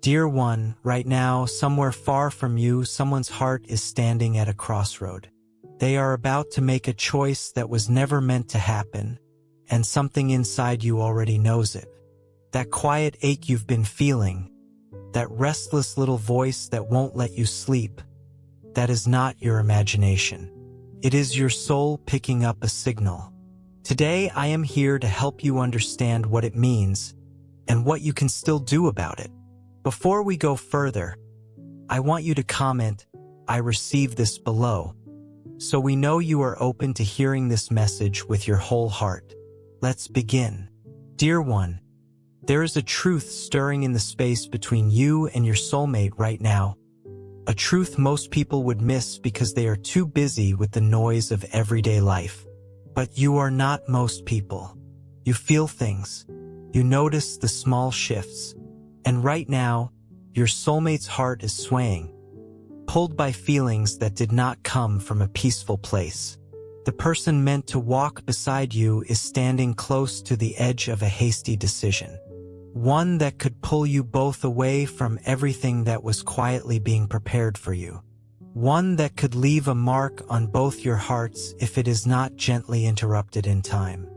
Dear one, right now, somewhere far from you, someone's heart is standing at a crossroad. They are about to make a choice that was never meant to happen, and something inside you already knows it. That quiet ache you've been feeling, that restless little voice that won't let you sleep, that is not your imagination. It is your soul picking up a signal. Today, I am here to help you understand what it means and what you can still do about it. Before we go further, I want you to comment, "I received this," below, so we know you are open to hearing this message with your whole heart. Let's begin. Dear one, there is a truth stirring in the space between you and your soulmate right now. A truth most people would miss because they are too busy with the noise of everyday life. But you are not most people. You feel things. You notice the small shifts. And right now, your soulmate's heart is swaying, pulled by feelings that did not come from a peaceful place. The person meant to walk beside you is standing close to the edge of a hasty decision. One that could pull you both away from everything that was quietly being prepared for you. One that could leave a mark on both your hearts if it is not gently interrupted in time.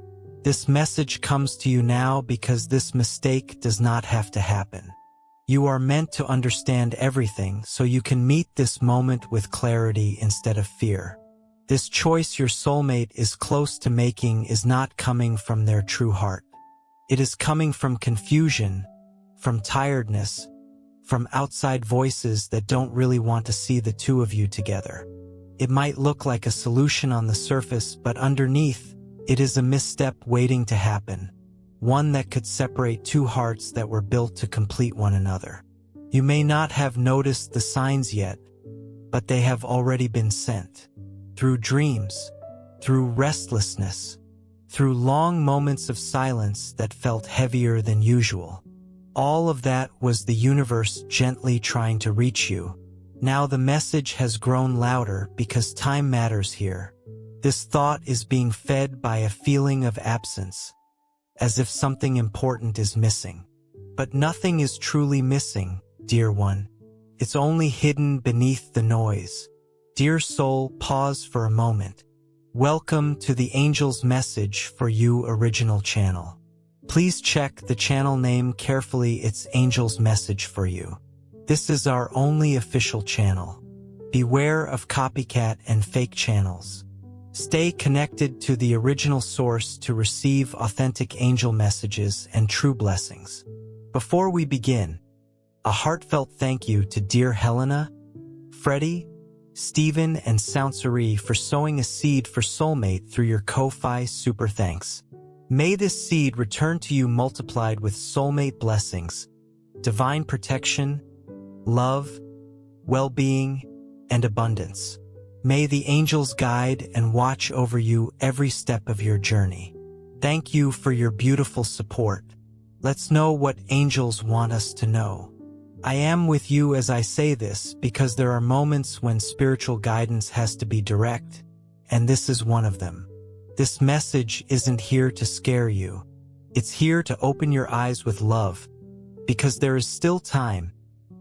This message comes to you now because this mistake does not have to happen. You are meant to understand everything so you can meet this moment with clarity instead of fear. This choice your soulmate is close to making is not coming from their true heart. It is coming from confusion, from tiredness, from outside voices that don't really want to see the two of you together. It might look like a solution on the surface, but underneath, it is a misstep waiting to happen. One that could separate two hearts that were built to complete one another. You may not have noticed the signs yet, but they have already been sent. Through dreams, through restlessness, through long moments of silence that felt heavier than usual. All of that was the universe gently trying to reach you. Now the message has grown louder because time matters here. This thought is being fed by a feeling of absence, as if something important is missing. But nothing is truly missing, dear one. It's only hidden beneath the noise. Dear soul, pause for a moment. Welcome to the Angel's Message for You original channel. Please check the channel name carefully. It's Angel's Message for You. This is our only official channel. Beware of copycat and fake channels. Stay connected to the original source to receive authentic angel messages and true blessings. Before we begin, a heartfelt thank you to dear Helena, Freddie, Stephen, and Saunsari for sowing a seed for Soulmate through your Ko-Fi super thanks. May this seed return to you multiplied with soulmate blessings, divine protection, love, well-being, and abundance. May the angels guide and watch over you every step of your journey. Thank you for your beautiful support. Let's know what angels want us to know. I am with you as I say this because there are moments when spiritual guidance has to be direct, and this is one of them. This message isn't here to scare you. It's here to open your eyes with love, because there is still time,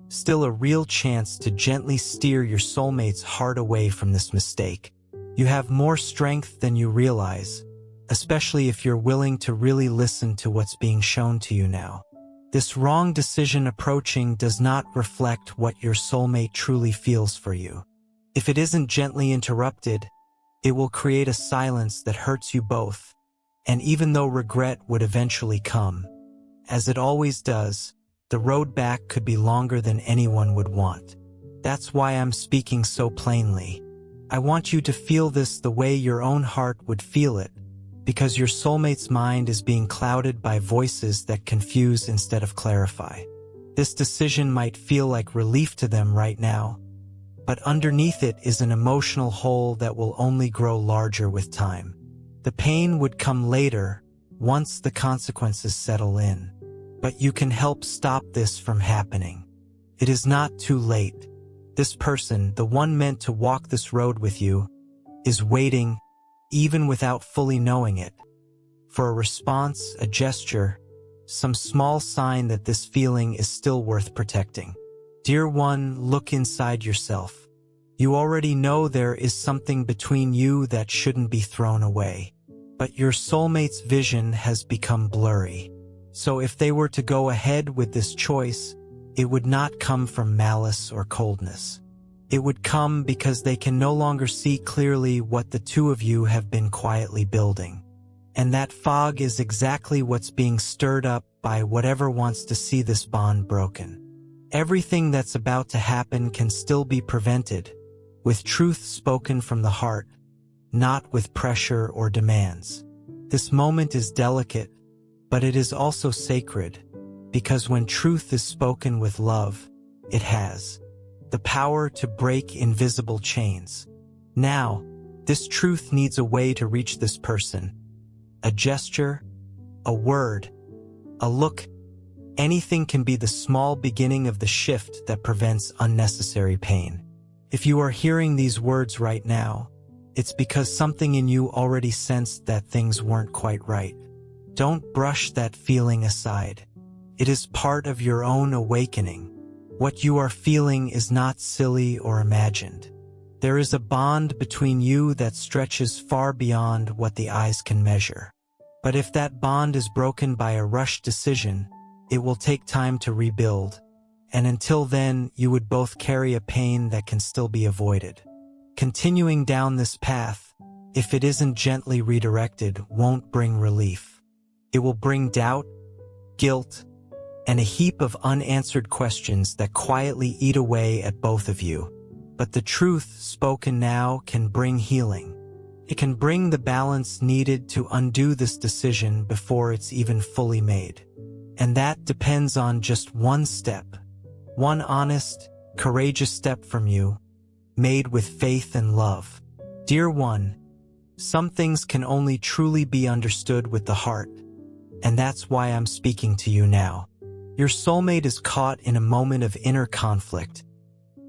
still a real chance to gently steer your soulmate's heart away from this mistake. You have more strength than you realize, especially if you're willing to really listen to what's being shown to you now. This wrong decision approaching does not reflect what your soulmate truly feels for you. If it isn't gently interrupted, it will create a silence that hurts you both. And even though regret would eventually come, as it always does, the road back could be longer than anyone would want. That's why I'm speaking so plainly. I want you to feel this the way your own heart would feel it, because your soulmate's mind is being clouded by voices that confuse instead of clarify. This decision might feel like relief to them right now, but underneath it is an emotional hole that will only grow larger with time. The pain would come later, once the consequences settle in. But you can help stop this from happening. It is not too late. This person, the one meant to walk this road with you, is waiting, even without fully knowing it, for a response, a gesture, some small sign that this feeling is still worth protecting. Dear one, look inside yourself. You already know there is something between you that shouldn't be thrown away. But your soulmate's vision has become blurry. So if they were to go ahead with this choice, it would not come from malice or coldness. It would come because they can no longer see clearly what the two of you have been quietly building. And that fog is exactly what's being stirred up by whatever wants to see this bond broken. Everything that's about to happen can still be prevented, with truth spoken from the heart, not with pressure or demands. This moment is delicate, but it is also sacred, because when truth is spoken with love, it has the power to break invisible chains. Now, this truth needs a way to reach this person. A gesture, a word, a look, anything can be the small beginning of the shift that prevents unnecessary pain. If you are hearing these words right now, it's because something in you already sensed that things weren't quite right. Don't brush that feeling aside. It is part of your own awakening. What you are feeling is not silly or imagined. There is a bond between you that stretches far beyond what the eyes can measure. But if that bond is broken by a rushed decision, it will take time to rebuild. And until then, you would both carry a pain that can still be avoided. Continuing down this path, if it isn't gently redirected, won't bring relief. It will bring doubt, guilt, and a heap of unanswered questions that quietly eat away at both of you. But the truth spoken now can bring healing. It can bring the balance needed to undo this decision before it's even fully made. And that depends on just one step, one honest, courageous step from you, made with faith and love. Dear one, some things can only truly be understood with the heart, and that's why I'm speaking to you now. Your soulmate is caught in a moment of inner conflict,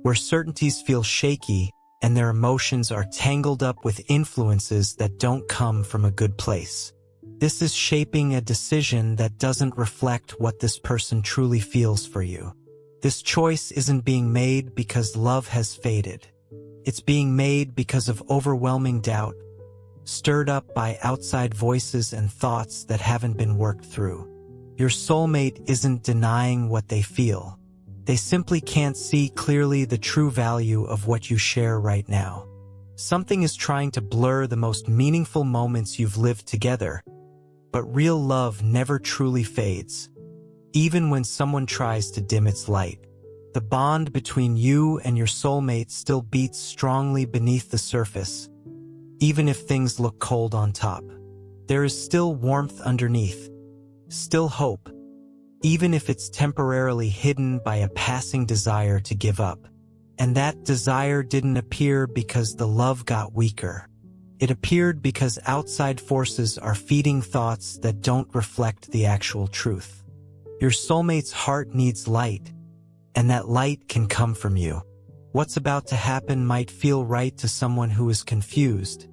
where certainties feel shaky and their emotions are tangled up with influences that don't come from a good place. This is shaping a decision that doesn't reflect what this person truly feels for you. This choice isn't being made because love has faded. It's being made because of overwhelming doubt, stirred up by outside voices and thoughts that haven't been worked through. Your soulmate isn't denying what they feel. They simply can't see clearly the true value of what you share right now. Something is trying to blur the most meaningful moments you've lived together, but real love never truly fades. Even when someone tries to dim its light, the bond between you and your soulmate still beats strongly beneath the surface. Even if things look cold on top, there is still warmth underneath, still hope, even if it's temporarily hidden by a passing desire to give up. And that desire didn't appear because the love got weaker. It appeared because outside forces are feeding thoughts that don't reflect the actual truth. Your soulmate's heart needs light, and that light can come from you. What's about to happen might feel right to someone who is confused,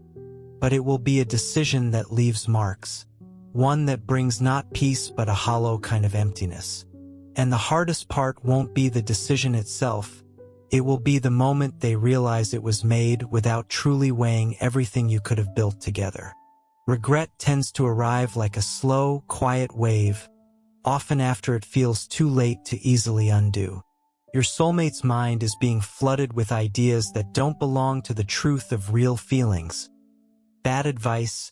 but it will be a decision that leaves marks. One that brings not peace but a hollow kind of emptiness. And the hardest part won't be the decision itself. It will be the moment they realize it was made without truly weighing everything you could have built together. Regret tends to arrive like a slow, quiet wave, often after it feels too late to easily undo. Your soulmate's mind is being flooded with ideas that don't belong to the truth of real feelings. Bad advice,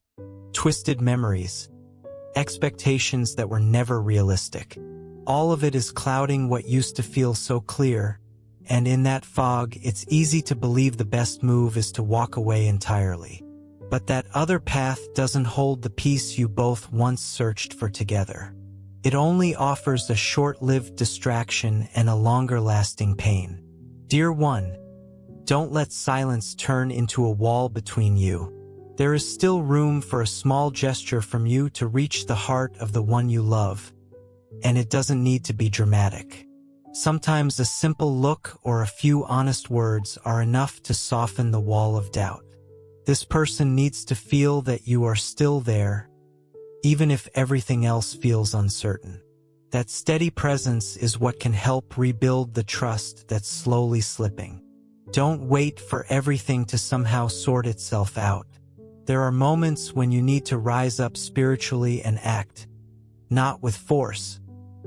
twisted memories, expectations that were never realistic. All of it is clouding what used to feel so clear, and in that fog, it's easy to believe the best move is to walk away entirely. But that other path doesn't hold the peace you both once searched for together. It only offers a short-lived distraction and a longer-lasting pain. Dear one, don't let silence turn into a wall between you. There is still room for a small gesture from you to reach the heart of the one you love, and it doesn't need to be dramatic. Sometimes a simple look or a few honest words are enough to soften the wall of doubt. This person needs to feel that you are still there, even if everything else feels uncertain. That steady presence is what can help rebuild the trust that's slowly slipping. Don't wait for everything to somehow sort itself out. There are moments when you need to rise up spiritually and act, not with force,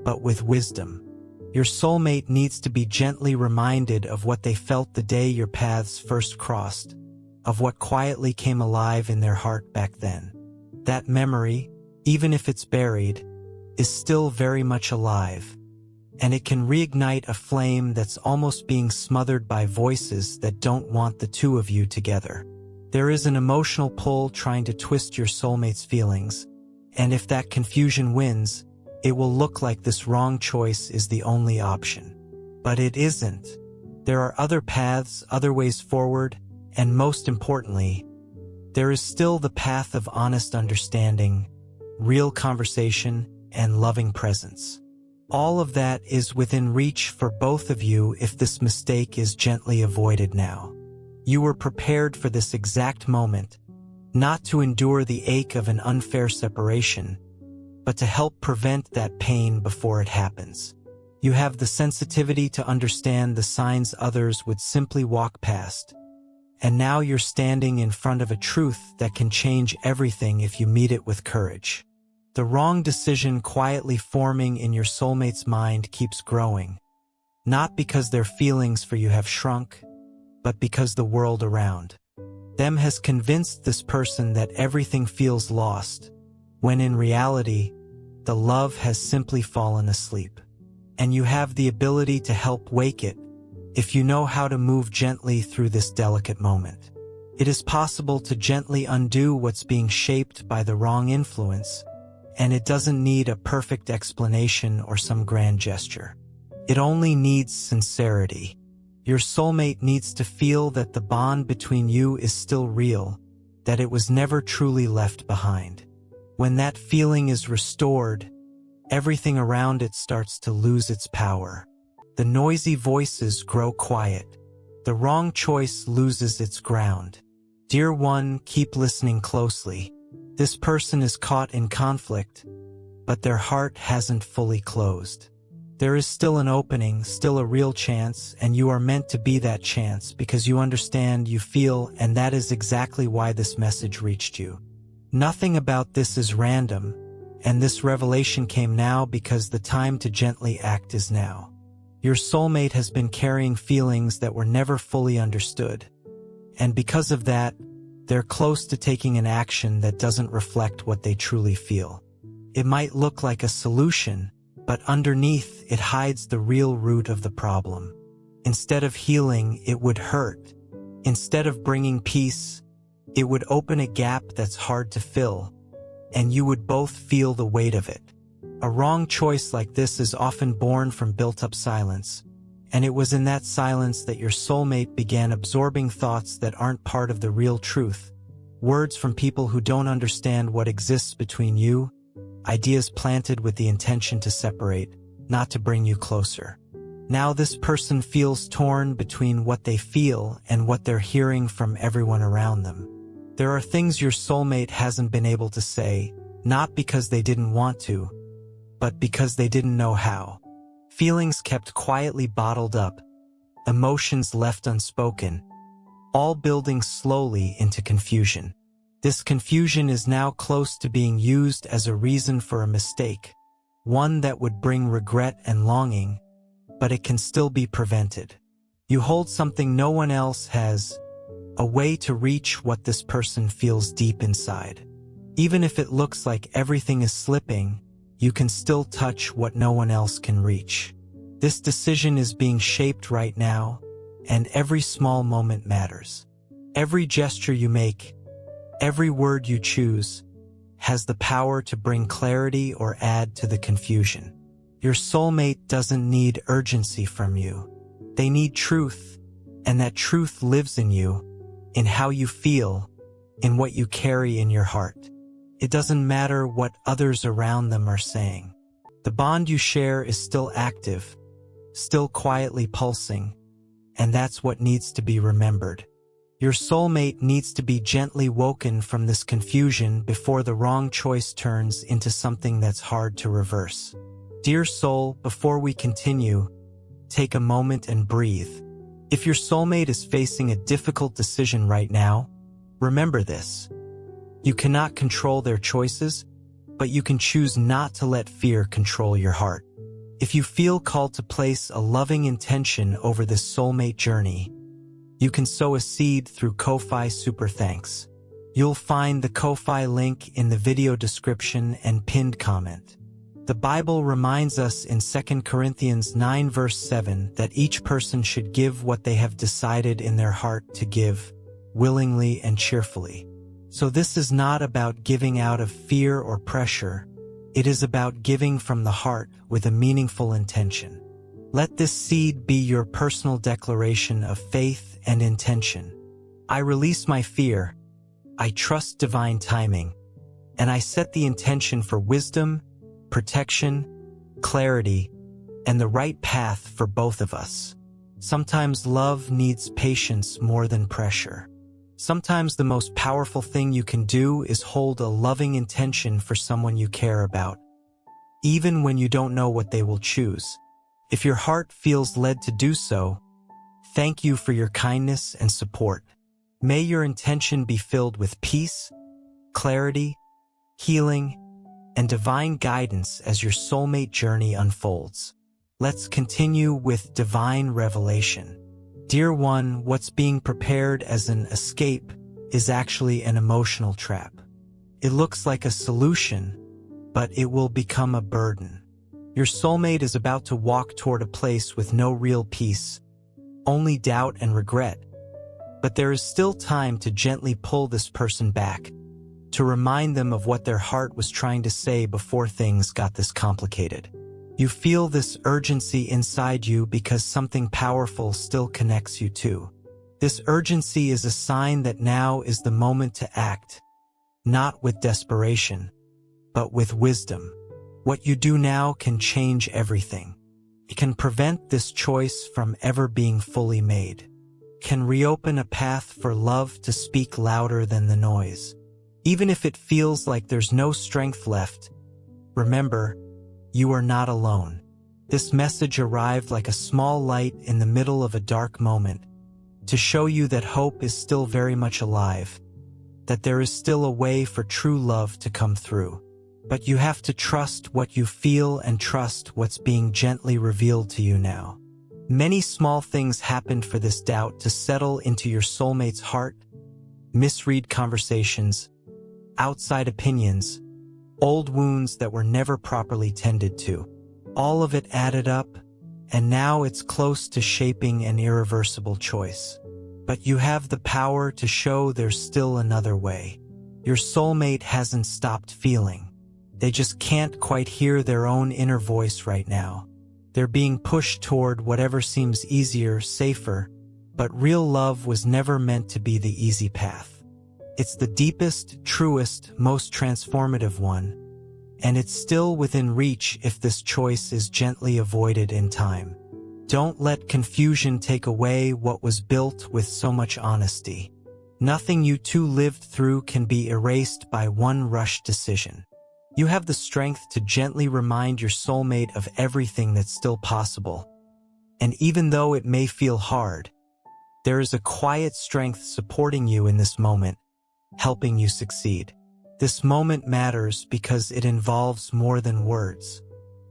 but with wisdom. Your soulmate needs to be gently reminded of what they felt the day your paths first crossed, of what quietly came alive in their heart back then. That memory, even if it's buried, is still very much alive, and it can reignite a flame that's almost being smothered by voices that don't want the two of you together. There is an emotional pull trying to twist your soulmate's feelings, and if that confusion wins, it will look like this wrong choice is the only option. But it isn't. There are other paths, other ways forward, and most importantly, there is still the path of honest understanding, real conversation, and loving presence. All of that is within reach for both of you if this mistake is gently avoided now. You were prepared for this exact moment, not to endure the ache of an unfair separation, but to help prevent that pain before it happens. You have the sensitivity to understand the signs others would simply walk past, and now you're standing in front of a truth that can change everything if you meet it with courage. The wrong decision quietly forming in your soulmate's mind keeps growing, not because their feelings for you have shrunk, but because the world around them has convinced this person that everything feels lost, when in reality, the love has simply fallen asleep. And you have the ability to help wake it, if you know how to move gently through this delicate moment. It is possible to gently undo what's being shaped by the wrong influence, and it doesn't need a perfect explanation or some grand gesture. It only needs sincerity. Your soulmate needs to feel that the bond between you is still real, that it was never truly left behind. When that feeling is restored, everything around it starts to lose its power. The noisy voices grow quiet. The wrong choice loses its ground. Dear one, keep listening closely. This person is caught in conflict, but their heart hasn't fully closed. There is still an opening, still a real chance, and you are meant to be that chance because you understand, you feel, and that is exactly why this message reached you. Nothing about this is random, and this revelation came now because the time to gently act is now. Your soulmate has been carrying feelings that were never fully understood, and because of that, they're close to taking an action that doesn't reflect what they truly feel. It might look like a solution, but underneath it hides the real root of the problem. Instead of healing, it would hurt. Instead of bringing peace, it would open a gap that's hard to fill, and you would both feel the weight of it. A wrong choice like this is often born from built-up silence, and it was in that silence that your soulmate began absorbing thoughts that aren't part of the real truth, words from people who don't understand what exists between you, ideas planted with the intention to separate, not to bring you closer. Now this person feels torn between what they feel and what they're hearing from everyone around them. There are things your soulmate hasn't been able to say, not because they didn't want to, but because they didn't know how. Feelings kept quietly bottled up, emotions left unspoken, all building slowly into confusion. This confusion is now close to being used as a reason for a mistake, one that would bring regret and longing, but it can still be prevented. You hold something no one else has, a way to reach what this person feels deep inside. Even if it looks like everything is slipping, you can still touch what no one else can reach. This decision is being shaped right now, and every small moment matters. Every gesture you make, every word you choose, has the power to bring clarity or add to the confusion. Your soulmate doesn't need urgency from you. They need truth, and that truth lives in you, in how you feel, in what you carry in your heart. It doesn't matter what others around them are saying. The bond you share is still active, still quietly pulsing, and that's what needs to be remembered. Your soulmate needs to be gently woken from this confusion before the wrong choice turns into something that's hard to reverse. Dear soul, before we continue, take a moment and breathe. If your soulmate is facing a difficult decision right now, remember this. You cannot control their choices, but you can choose not to let fear control your heart. If you feel called to place a loving intention over this soulmate journey, you can sow a seed through Ko-Fi Super Thanks. You'll find the Ko-Fi link in the video description and pinned comment. The Bible reminds us in 2 Corinthians 9 verse 7 that each person should give what they have decided in their heart to give, willingly and cheerfully. So this is not about giving out of fear or pressure. It is about giving from the heart with a meaningful intention. Let this seed be your personal declaration of faith and intention. I release my fear, I trust divine timing, and I set the intention for wisdom, protection, clarity, and the right path for both of us. Sometimes love needs patience more than pressure. Sometimes the most powerful thing you can do is hold a loving intention for someone you care about, even when you don't know what they will choose. If your heart feels led to do so, thank you for your kindness and support. May your intention be filled with peace, clarity, healing, and divine guidance as your soulmate journey unfolds. Let's continue with divine revelation. Dear one, what's being prepared as an escape is actually an emotional trap. It looks like a solution, but it will become a burden. Your soulmate is about to walk toward a place with no real peace, only doubt and regret. But there is still time to gently pull this person back, to remind them of what their heart was trying to say before things got this complicated. You feel this urgency inside you because something powerful still connects you too. This urgency is a sign that now is the moment to act, not with desperation, but with wisdom. What you do now can change everything. It can prevent this choice from ever being fully made, can reopen a path for love to speak louder than the noise. Even if it feels like there's no strength left, remember, you are not alone. This message arrived like a small light in the middle of a dark moment, to show you that hope is still very much alive, that there is still a way for true love to come through. But you have to trust what you feel and trust what's being gently revealed to you now. Many small things happened for this doubt to settle into your soulmate's heart: misread conversations, outside opinions, old wounds that were never properly tended to. All of it added up, and now it's close to shaping an irreversible choice. But you have the power to show there's still another way. Your soulmate hasn't stopped feeling. They just can't quite hear their own inner voice right now. They're being pushed toward whatever seems easier, safer, but real love was never meant to be the easy path. It's the deepest, truest, most transformative one, and it's still within reach if this choice is gently avoided in time. Don't let confusion take away what was built with so much honesty. Nothing you two lived through can be erased by one rushed decision. You have the strength to gently remind your soulmate of everything that's still possible. And even though it may feel hard, there is a quiet strength supporting you in this moment, helping you succeed. This moment matters because it involves more than words.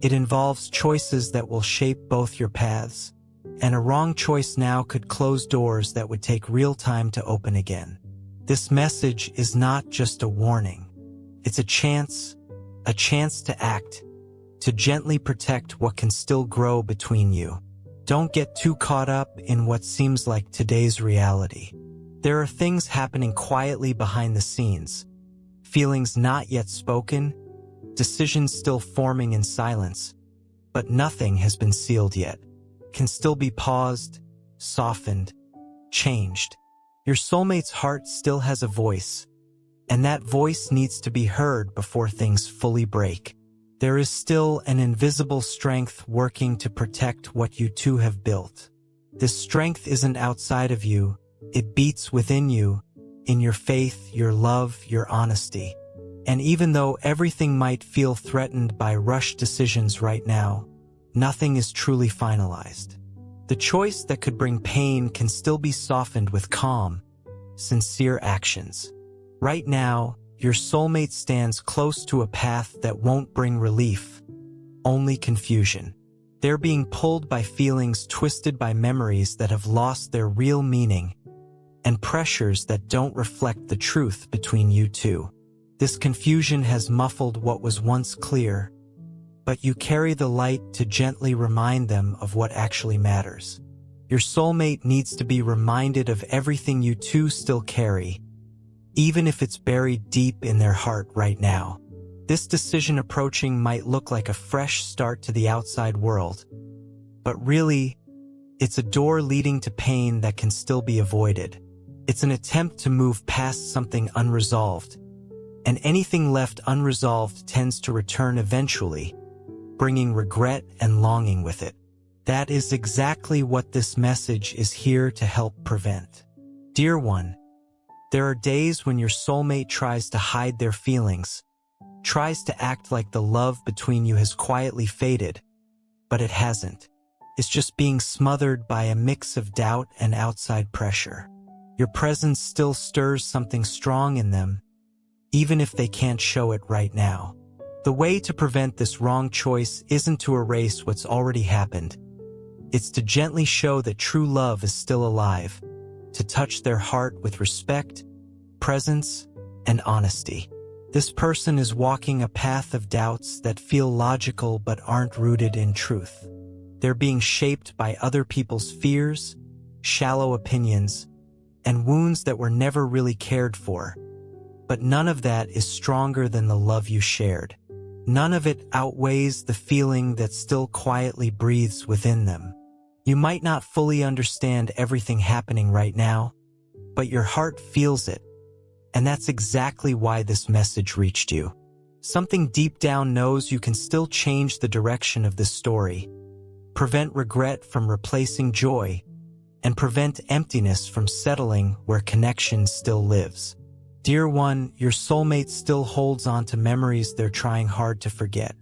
It involves choices that will shape both your paths, and a wrong choice now could close doors that would take real time to open again. This message is not just a warning. It's a chance to act, to gently protect what can still grow between you. Don't get too caught up in what seems like today's reality. There are things happening quietly behind the scenes, feelings not yet spoken, decisions still forming in silence, but nothing has been sealed yet. Can still be paused, softened, changed. Your soulmate's heart still has a voice, and that voice needs to be heard before things fully break. There is still an invisible strength working to protect what you two have built. This strength isn't outside of you, it beats within you, in your faith, your love, your honesty. And even though everything might feel threatened by rushed decisions right now, nothing is truly finalized. The choice that could bring pain can still be softened with calm, sincere actions. Right now, your soulmate stands close to a path that won't bring relief, only confusion. They're being pulled by feelings twisted by memories that have lost their real meaning, and pressures that don't reflect the truth between you two. This confusion has muffled what was once clear, but you carry the light to gently remind them of what actually matters. Your soulmate needs to be reminded of everything you two still carry, even if it's buried deep in their heart right now. This decision approaching might look like a fresh start to the outside world, but really, it's a door leading to pain that can still be avoided. It's an attempt to move past something unresolved, and anything left unresolved tends to return eventually, bringing regret and longing with it. That is exactly what this message is here to help prevent. Dear one, there are days when your soulmate tries to hide their feelings, tries to act like the love between you has quietly faded, but it hasn't. It's just being smothered by a mix of doubt and outside pressure. Your presence still stirs something strong in them, even if they can't show it right now. The way to prevent this wrong choice isn't to erase what's already happened. It's to gently show that true love is still alive, to touch their heart with respect, presence, and honesty. This person is walking a path of doubts that feel logical but aren't rooted in truth. They're being shaped by other people's fears, shallow opinions, and wounds that were never really cared for. But none of that is stronger than the love you shared. None of it outweighs the feeling that still quietly breathes within them. You might not fully understand everything happening right now, but your heart feels it, and that's exactly why this message reached you. Something deep down knows you can still change the direction of this story, prevent regret from replacing joy, and prevent emptiness from settling where connection still lives. Dear one, your soulmate still holds on to memories they're trying hard to forget,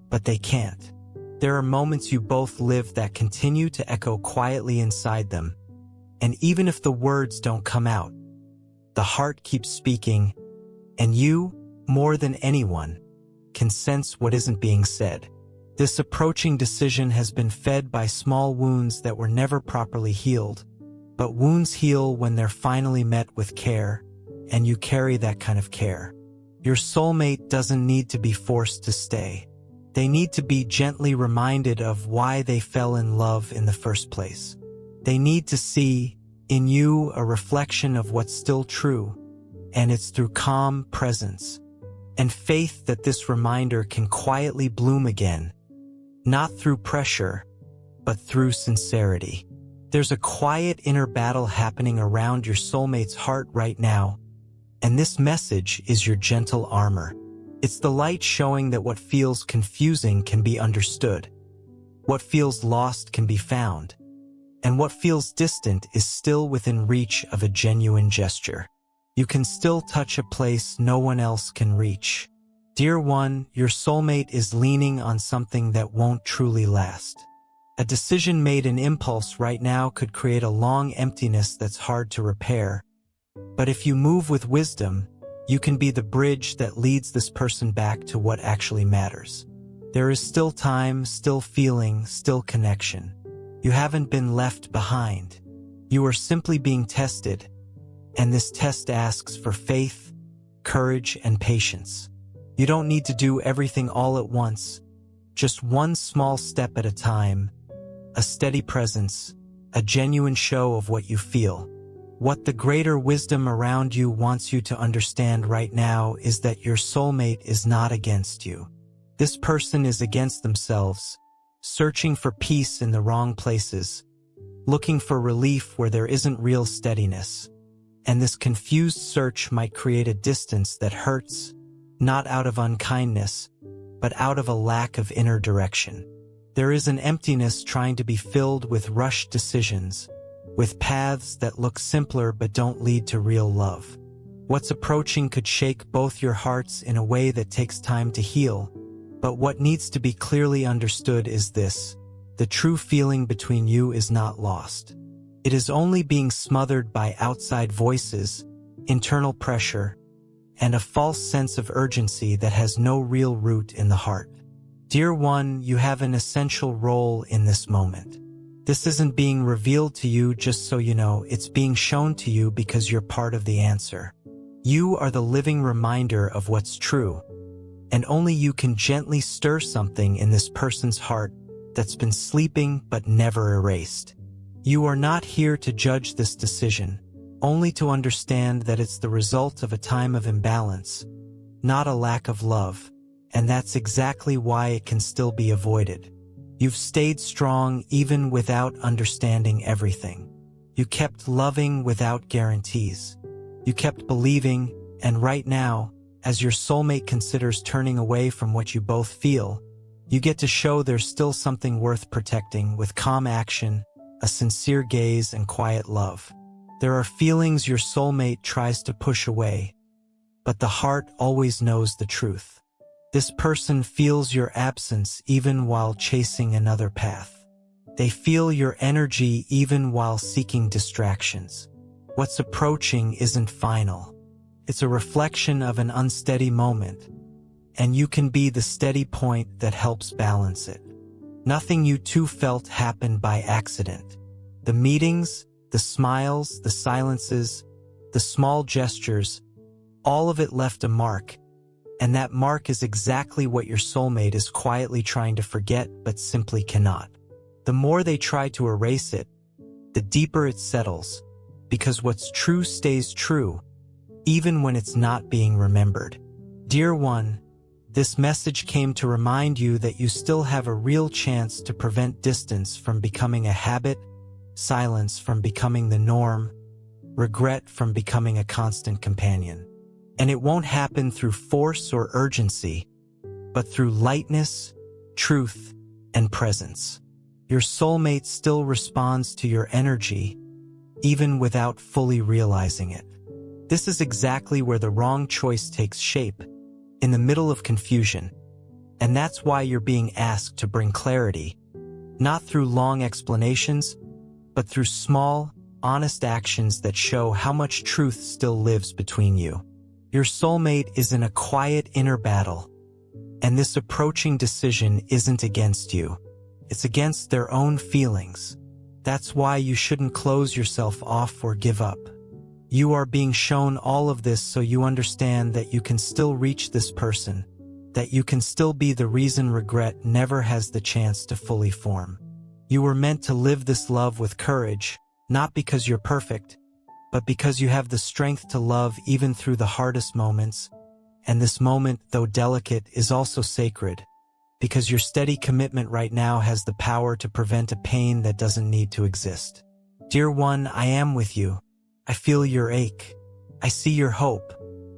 but they can't. There are moments you both live that continue to echo quietly inside them, and even if the words don't come out, the heart keeps speaking, and you, more than anyone, can sense what isn't being said. This approaching decision has been fed by small wounds that were never properly healed, but wounds heal when they're finally met with care, and you carry that kind of care. Your soulmate doesn't need to be forced to stay. They need to be gently reminded of why they fell in love in the first place. They need to see in you a reflection of what's still true, and it's through calm presence and faith that this reminder can quietly bloom again, not through pressure, but through sincerity. There's a quiet inner battle happening around your soulmate's heart right now, and this message is your gentle armor. It's the light showing that what feels confusing can be understood, what feels lost can be found, and what feels distant is still within reach of a genuine gesture. You can still touch a place no one else can reach. Dear one, your soulmate is leaning on something that won't truly last. A decision made in impulse right now could create a long emptiness that's hard to repair. But if you move with wisdom, you can be the bridge that leads this person back to what actually matters. There is still time, still feeling, still connection. You haven't been left behind. You are simply being tested, and this test asks for faith, courage, and patience. You don't need to do everything all at once, just one small step at a time, a steady presence, a genuine show of what you feel. What the greater wisdom around you wants you to understand right now is that your soulmate is not against you. This person is against themselves, searching for peace in the wrong places, looking for relief where there isn't real steadiness. And this confused search might create a distance that hurts, not out of unkindness, but out of a lack of inner direction. There is an emptiness trying to be filled with rushed decisions, with paths that look simpler but don't lead to real love. What's approaching could shake both your hearts in a way that takes time to heal, but what needs to be clearly understood is this: the true feeling between you is not lost. It is only being smothered by outside voices, internal pressure, and a false sense of urgency that has no real root in the heart. Dear one, you have an essential role in this moment. This isn't being revealed to you just so you know, it's being shown to you because you're part of the answer. You are the living reminder of what's true, and only you can gently stir something in this person's heart that's been sleeping but never erased. You are not here to judge this decision, only to understand that it's the result of a time of imbalance, not a lack of love, and that's exactly why it can still be avoided. You've stayed strong even without understanding everything. You kept loving without guarantees. You kept believing, and right now, as your soulmate considers turning away from what you both feel, you get to show there's still something worth protecting with calm action, a sincere gaze, and quiet love. There are feelings your soulmate tries to push away, but the heart always knows the truth. This person feels your absence even while chasing another path. They feel your energy even while seeking distractions. What's approaching isn't final. It's a reflection of an unsteady moment, and you can be the steady point that helps balance it. Nothing you two felt happened by accident. The meetings, the smiles, the silences, the small gestures, all of it left a mark, and that mark is exactly what your soulmate is quietly trying to forget but simply cannot. The more they try to erase it, the deeper it settles, because what's true stays true, even when it's not being remembered. Dear one, this message came to remind you that you still have a real chance to prevent distance from becoming a habit, silence from becoming the norm, regret from becoming a constant companion. And it won't happen through force or urgency, but through lightness, truth, and presence. Your soulmate still responds to your energy, even without fully realizing it. This is exactly where the wrong choice takes shape, in the middle of confusion. And that's why you're being asked to bring clarity, not through long explanations, but through small, honest actions that show how much truth still lives between you. Your soulmate is in a quiet inner battle, and this approaching decision isn't against you. It's against their own feelings. That's why you shouldn't close yourself off or give up. You are being shown all of this so you understand that you can still reach this person, that you can still be the reason regret never has the chance to fully form. You were meant to live this love with courage, not because you're perfect, but because you have the strength to love even through the hardest moments, and this moment, though delicate, is also sacred, because your steady commitment right now has the power to prevent a pain that doesn't need to exist. Dear one, I am with you. I feel your ache. I see your hope,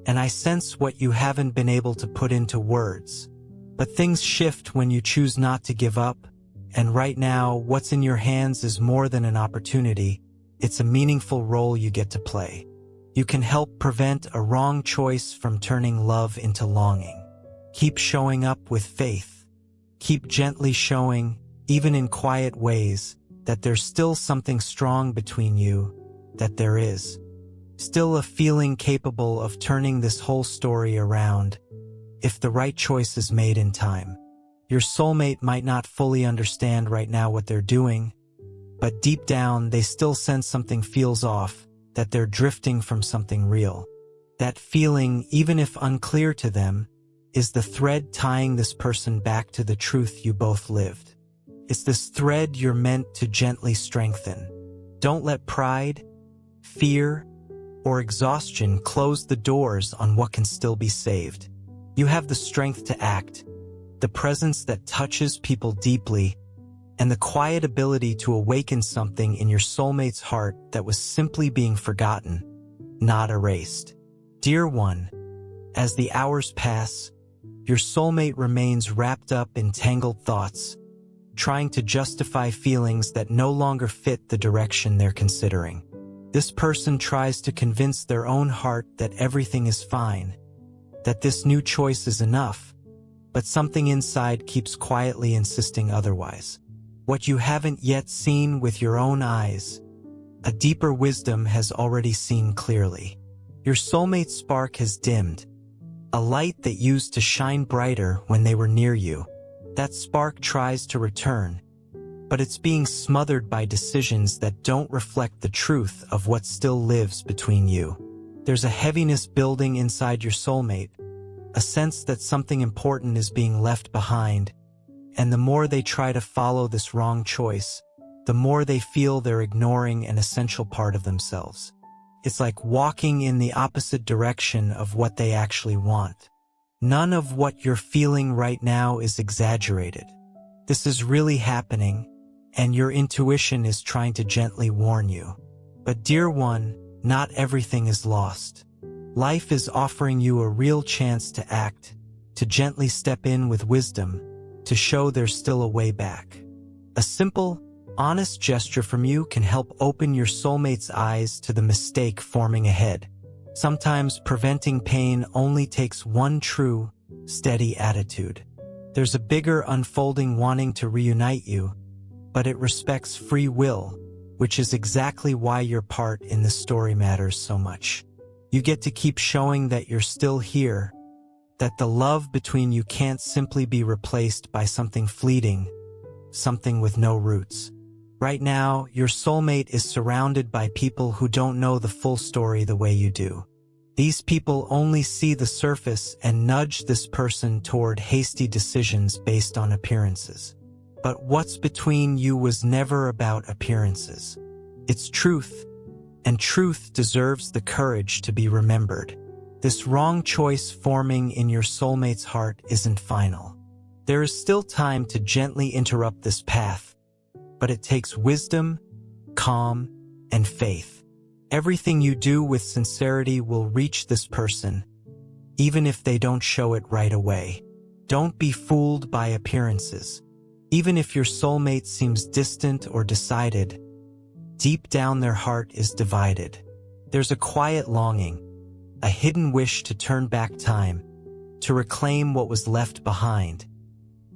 and I sense what you haven't been able to put into words. But things shift when you choose not to give up, and right now, what's in your hands is more than an opportunity. It's a meaningful role you get to play. You can help prevent a wrong choice from turning love into longing. Keep showing up with faith. Keep gently showing, even in quiet ways, that there's still something strong between you, that there is still a feeling capable of turning this whole story around, if the right choice is made in time. Your soulmate might not fully understand right now what they're doing, but deep down they still sense something feels off, that they're drifting from something real. That feeling, even if unclear to them, is the thread tying this person back to the truth you both lived. It's this thread you're meant to gently strengthen. Don't let pride, fear, or exhaustion close the doors on what can still be saved. You have the strength to act, the presence that touches people deeply, and the quiet ability to awaken something in your soulmate's heart that was simply being forgotten, not erased. Dear one, as the hours pass, your soulmate remains wrapped up in tangled thoughts, trying to justify feelings that no longer fit the direction they're considering. This person tries to convince their own heart that everything is fine, that this new choice is enough, but something inside keeps quietly insisting otherwise. What you haven't yet seen with your own eyes, a deeper wisdom has already seen clearly. Your soulmate spark has dimmed, a light that used to shine brighter when they were near you. That spark tries to return, but it's being smothered by decisions that don't reflect the truth of what still lives between you. There's a heaviness building inside your soulmate, a sense that something important is being left behind, and the more they try to follow this wrong choice, the more they feel they're ignoring an essential part of themselves. It's like walking in the opposite direction of what they actually want. None of what you're feeling right now is exaggerated. This is really happening, and your intuition is trying to gently warn you. But dear one, not everything is lost. Life is offering you a real chance to act, to gently step in with wisdom, to show there's still a way back. A simple, honest gesture from you can help open your soulmate's eyes to the mistake forming ahead. Sometimes preventing pain only takes one true, steady attitude. There's a bigger unfolding wanting to reunite you, but it respects free will, which is exactly why your part in the story matters so much. You get to keep showing that you're still here, that the love between you can't simply be replaced by something fleeting, something with no roots. Right now, your soulmate is surrounded by people who don't know the full story the way you do. These people only see the surface and nudge this person toward hasty decisions based on appearances. But what's between you was never about appearances. It's truth, and truth deserves the courage to be remembered. This wrong choice forming in your soulmate's heart isn't final. There is still time to gently interrupt this path, but it takes wisdom, calm, and faith. Everything you do with sincerity will reach this person, even if they don't show it right away. Don't be fooled by appearances. Even if your soulmate seems distant or decided, deep down their heart is divided. There's a quiet longing, a hidden wish to turn back time, to reclaim what was left behind.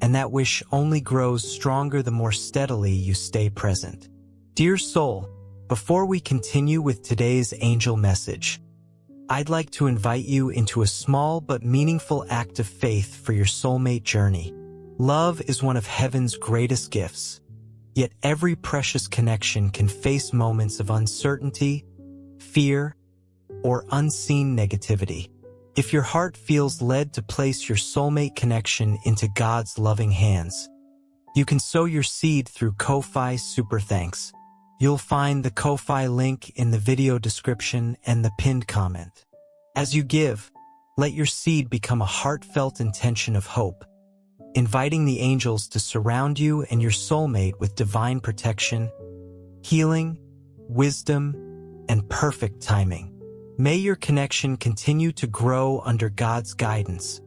And that wish only grows stronger the more steadily you stay present. Dear soul, before we continue with today's angel message, I'd like to invite you into a small but meaningful act of faith for your soulmate journey. Love is one of heaven's greatest gifts, yet every precious connection can face moments of uncertainty, fear, or unseen negativity. If your heart feels led to place your soulmate connection into God's loving hands, you can sow your seed through Ko-Fi Super Thanks. You'll find the Ko-Fi link in the video description and the pinned comment. As you give, let your seed become a heartfelt intention of hope, inviting the angels to surround you and your soulmate with divine protection, healing, wisdom, and perfect timing. May your connection continue to grow under God's guidance,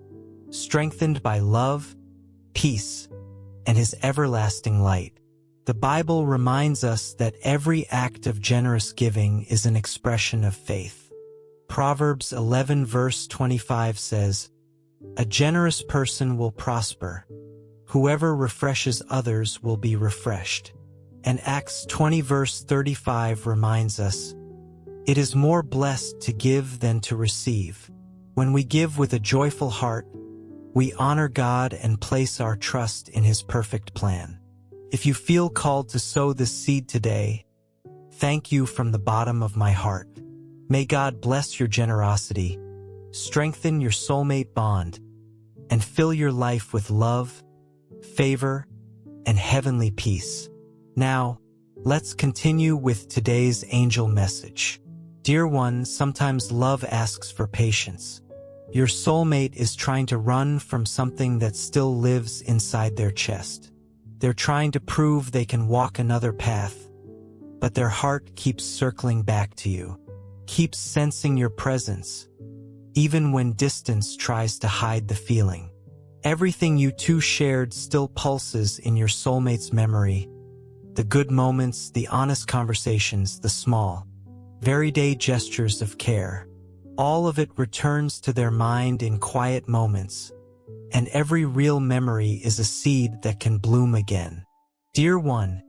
strengthened by love, peace, and His everlasting light. The Bible reminds us that every act of generous giving is an expression of faith. Proverbs 11 verse 25 says, "A generous person will prosper. Whoever refreshes others will be refreshed." And Acts 20 verse 35 reminds us, "It is more blessed to give than to receive." When we give with a joyful heart, we honor God and place our trust in His perfect plan. If you feel called to sow this seed today, thank you from the bottom of my heart. May God bless your generosity, strengthen your soulmate bond, and fill your life with love, favor, and heavenly peace. Now, let's continue with today's angel message. Dear one, sometimes love asks for patience. Your soulmate is trying to run from something that still lives inside their chest. They're trying to prove they can walk another path, but their heart keeps circling back to you, keeps sensing your presence, even when distance tries to hide the feeling. Everything you two shared still pulses in your soulmate's memory. The good moments, the honest conversations, the small, everyday gestures of care. All of it returns to their mind in quiet moments, and every real memory is a seed that can bloom again. Dear one,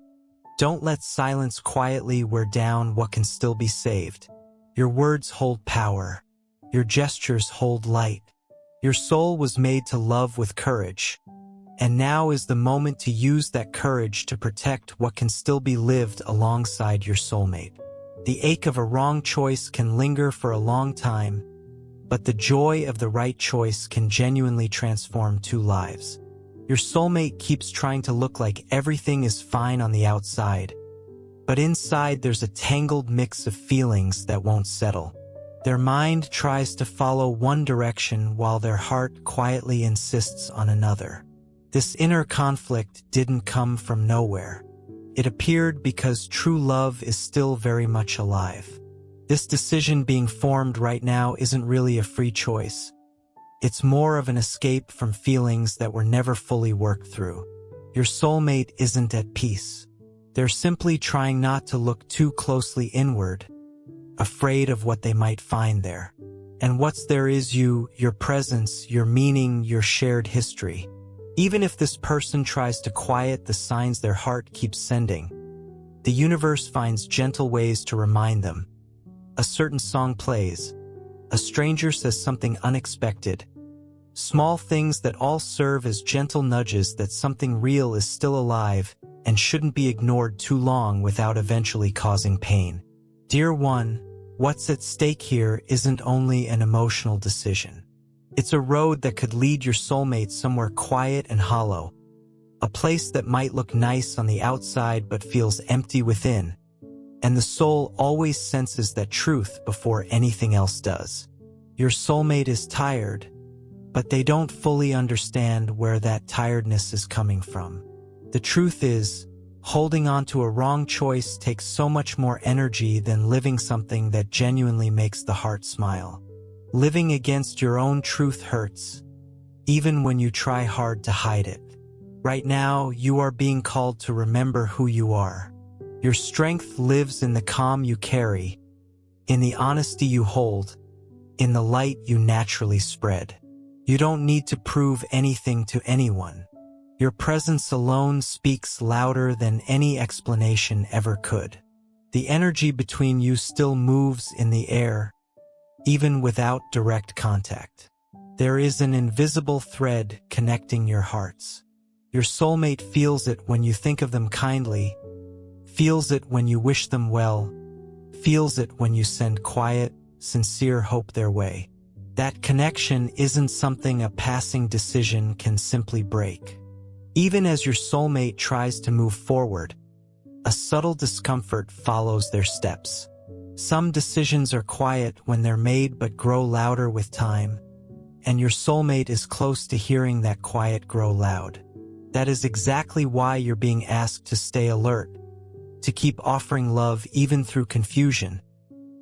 don't let silence quietly wear down what can still be saved. Your words hold power. Your gestures hold light. Your soul was made to love with courage, and now is the moment to use that courage to protect what can still be lived alongside your soulmate. The ache of a wrong choice can linger for a long time, but the joy of the right choice can genuinely transform two lives. Your soulmate keeps trying to look like everything is fine on the outside, but inside there's a tangled mix of feelings that won't settle. Their mind tries to follow one direction while their heart quietly insists on another. This inner conflict didn't come from nowhere. It appeared because true love is still very much alive. This decision being formed right now isn't really a free choice. It's more of an escape from feelings that were never fully worked through. Your soulmate isn't at peace. They're simply trying not to look too closely inward, afraid of what they might find there. And what's there is you, your presence, your meaning, your shared history. Even if this person tries to quiet the signs their heart keeps sending, the universe finds gentle ways to remind them. A certain song plays. A stranger says something unexpected. Small things that all serve as gentle nudges that something real is still alive and shouldn't be ignored too long without eventually causing pain. Dear one, what's at stake here isn't only an emotional decision. It's a road that could lead your soulmate somewhere quiet and hollow, a place that might look nice on the outside but feels empty within, and the soul always senses that truth before anything else does. Your soulmate is tired, but they don't fully understand where that tiredness is coming from. The truth is, holding on to a wrong choice takes so much more energy than living something that genuinely makes the heart smile. Living against your own truth hurts, even when you try hard to hide it. Right now, you are being called to remember who you are. Your strength lives in the calm you carry, in the honesty you hold, in the light you naturally spread. You don't need to prove anything to anyone. Your presence alone speaks louder than any explanation ever could. The energy between you still moves in the air, even without direct contact. There is an invisible thread connecting your hearts. Your soulmate feels it when you think of them kindly, feels it when you wish them well, feels it when you send quiet, sincere hope their way. That connection isn't something a passing decision can simply break. Even as your soulmate tries to move forward, a subtle discomfort follows their steps. Some decisions are quiet when they're made but grow louder with time, and your soulmate is close to hearing that quiet grow loud. That is exactly why you're being asked to stay alert, to keep offering love even through confusion,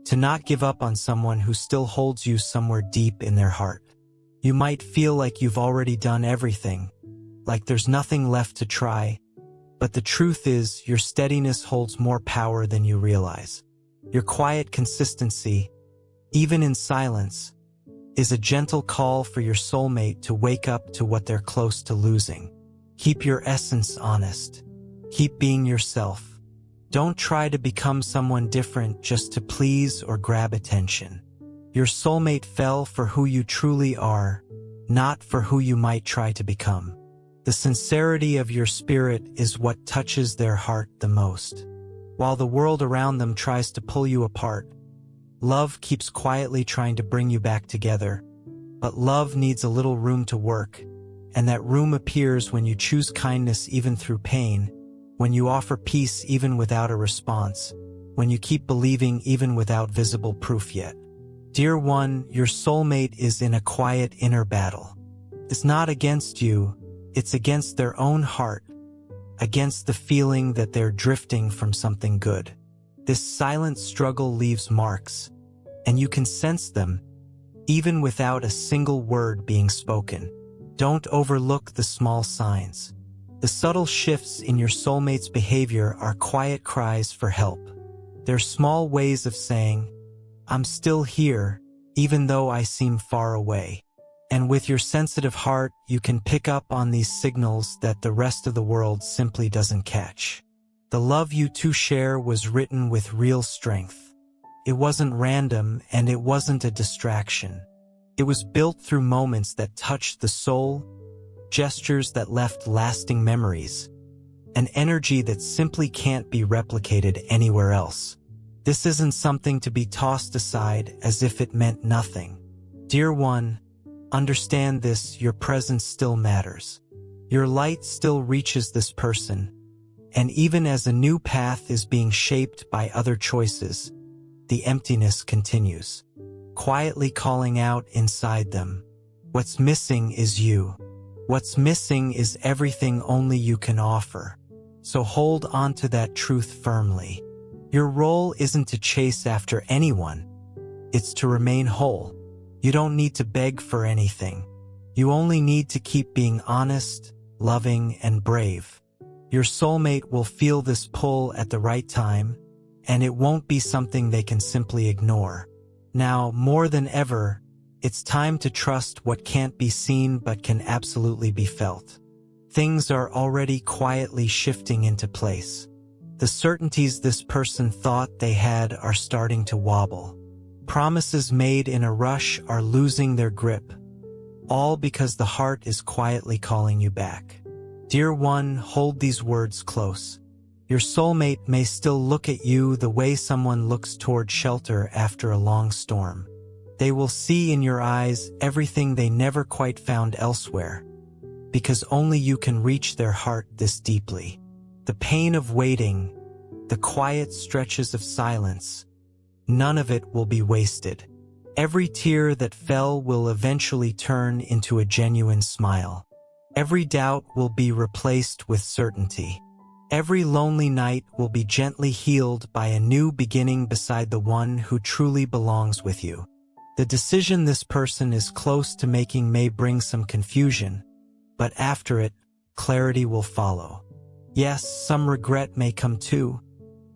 to not give up on someone who still holds you somewhere deep in their heart. You might feel like you've already done everything, like there's nothing left to try, but the truth is your steadiness holds more power than you realize. Your quiet consistency, even in silence, is a gentle call for your soulmate to wake up to what they're close to losing. Keep your essence honest. Keep being yourself. Don't try to become someone different just to please or grab attention. Your soulmate fell for who you truly are, not for who you might try to become. The sincerity of your spirit is what touches their heart the most. While the world around them tries to pull you apart, love keeps quietly trying to bring you back together. But love needs a little room to work, and that room appears when you choose kindness even through pain, when you offer peace even without a response, when you keep believing even without visible proof yet. Dear one, your soulmate is in a quiet inner battle. It's not against you, it's against their own heart, against the feeling that they're drifting from something good. This silent struggle leaves marks, and you can sense them, even without a single word being spoken. Don't overlook the small signs. The subtle shifts in your soulmate's behavior are quiet cries for help. They're small ways of saying, I'm still here, even though I seem far away. And with your sensitive heart, you can pick up on these signals that the rest of the world simply doesn't catch. The love you two share was written with real strength. It wasn't random, and it wasn't a distraction. It was built through moments that touched the soul, gestures that left lasting memories, an energy that simply can't be replicated anywhere else. This isn't something to be tossed aside as if it meant nothing. Dear one, understand this: your presence still matters. Your light still reaches this person, and even as a new path is being shaped by other choices, the emptiness continues, quietly calling out inside them. What's missing is you. What's missing is everything only you can offer. So hold on to that truth firmly. Your role isn't to chase after anyone. It's to remain whole. You don't need to beg for anything. You only need to keep being honest, loving, and brave. Your soulmate will feel this pull at the right time, and it won't be something they can simply ignore. Now, more than ever, it's time to trust what can't be seen but can absolutely be felt. Things are already quietly shifting into place. The certainties this person thought they had are starting to wobble. Promises made in a rush are losing their grip, all because the heart is quietly calling you back. Dear one, hold these words close. Your soulmate may still look at you the way someone looks toward shelter after a long storm. They will see in your eyes everything they never quite found elsewhere, because only you can reach their heart this deeply. The pain of waiting, the quiet stretches of silence, none of it will be wasted. Every tear that fell will eventually turn into a genuine smile. Every doubt will be replaced with certainty. Every lonely night will be gently healed by a new beginning beside the one who truly belongs with you. The decision this person is close to making may bring some confusion, but after it, clarity will follow. Yes, some regret may come too,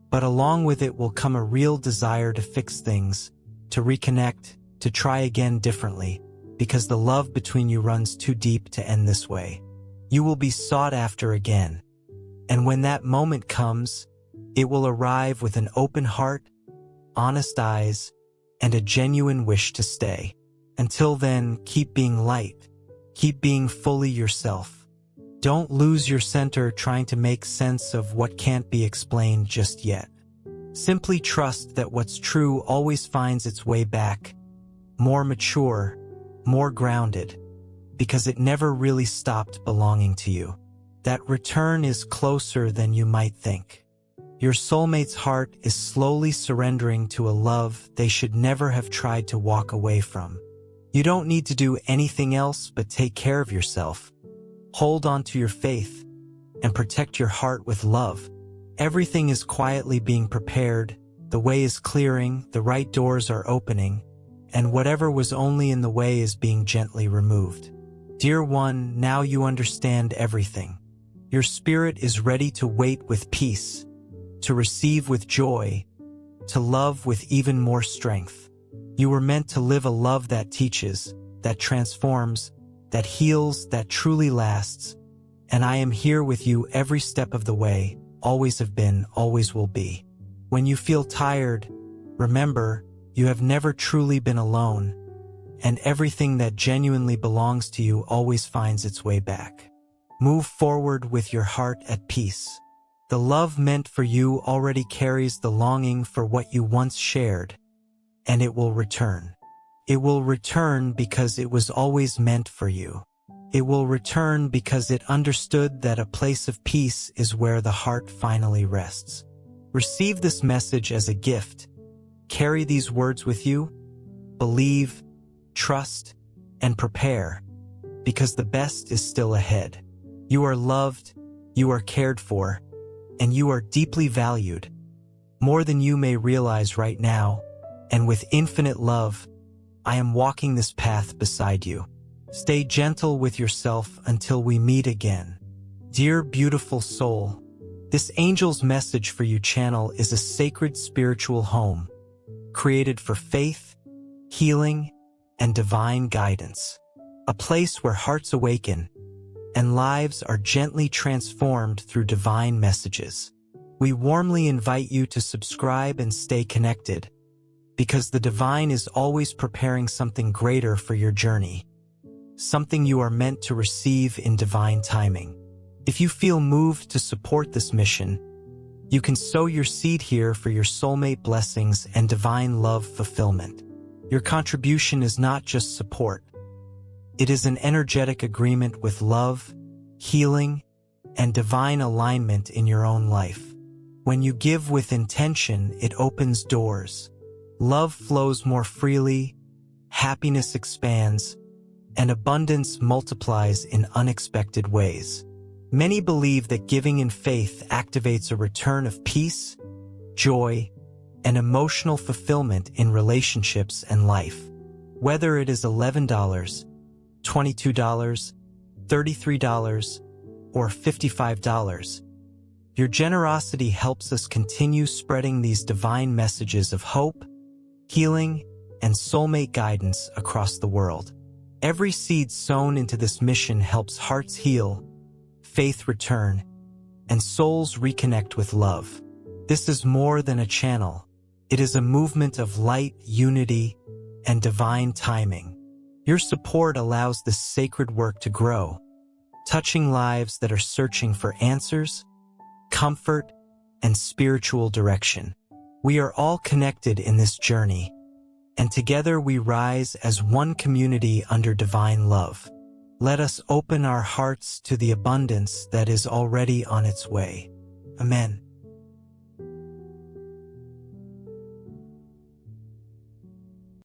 but along with it will come a real desire to fix things, to reconnect, to try again differently, because the love between you runs too deep to end this way. You will be sought after again, and when that moment comes, it will arrive with an open heart, honest eyes, and a genuine wish to stay. Until then, keep being light, keep being fully yourself. Don't lose your center trying to make sense of what can't be explained just yet. Simply trust that what's true always finds its way back, more mature, more grounded, because it never really stopped belonging to you. That return is closer than you might think. Your soulmate's heart is slowly surrendering to a love they should never have tried to walk away from. You don't need to do anything else but take care of yourself. Hold on to your faith and protect your heart with love. Everything is quietly being prepared, the way is clearing, the right doors are opening, and whatever was only in the way is being gently removed. Dear one, now you understand everything. Your spirit is ready to wait with peace, to receive with joy, to love with even more strength. You were meant to live a love that teaches, that transforms, that heals, that truly lasts, and I am here with you every step of the way, always have been, always will be. When you feel tired, remember, you have never truly been alone, and everything that genuinely belongs to you always finds its way back. Move forward with your heart at peace. The love meant for you already carries the longing for what you once shared, and it will return. It will return because it was always meant for you. It will return because it understood that a place of peace is where the heart finally rests. Receive this message as a gift. Carry these words with you. Believe, trust, and prepare, because the best is still ahead. You are loved, you are cared for, and you are deeply valued, more than you may realize right now, and with infinite love, I am walking this path beside you. Stay gentle with yourself until we meet again. Dear beautiful soul, This angel's message for you channel is a sacred spiritual home, created for faith, healing, and divine guidance. A place where hearts awaken and lives are gently transformed through divine messages. We warmly invite you to subscribe and stay connected, because the divine is always preparing something greater for your journey, something you are meant to receive in divine timing. If you feel moved to support this mission, you can sow your seed here for your soulmate blessings and divine love fulfillment. Your contribution is not just support. It is an energetic agreement with love, healing, and divine alignment in your own life. When you give with intention, it opens doors. Love flows more freely, happiness expands, and abundance multiplies in unexpected ways. Many believe that giving in faith activates a return of peace, joy, and emotional fulfillment in relationships and life. Whether it is $11, $22, $33, or $55, your generosity helps us continue spreading these divine messages of hope, healing, and soulmate guidance across the world. Every seed sown into this mission helps hearts heal, faith return, and souls reconnect with love. This is more than a channel. It is a movement of light, unity, and divine timing. Your support allows this sacred work to grow, touching lives that are searching for answers, comfort, and spiritual direction. We are all connected in this journey, and together we rise as one community under divine love. Let us open our hearts to the abundance that is already on its way. Amen.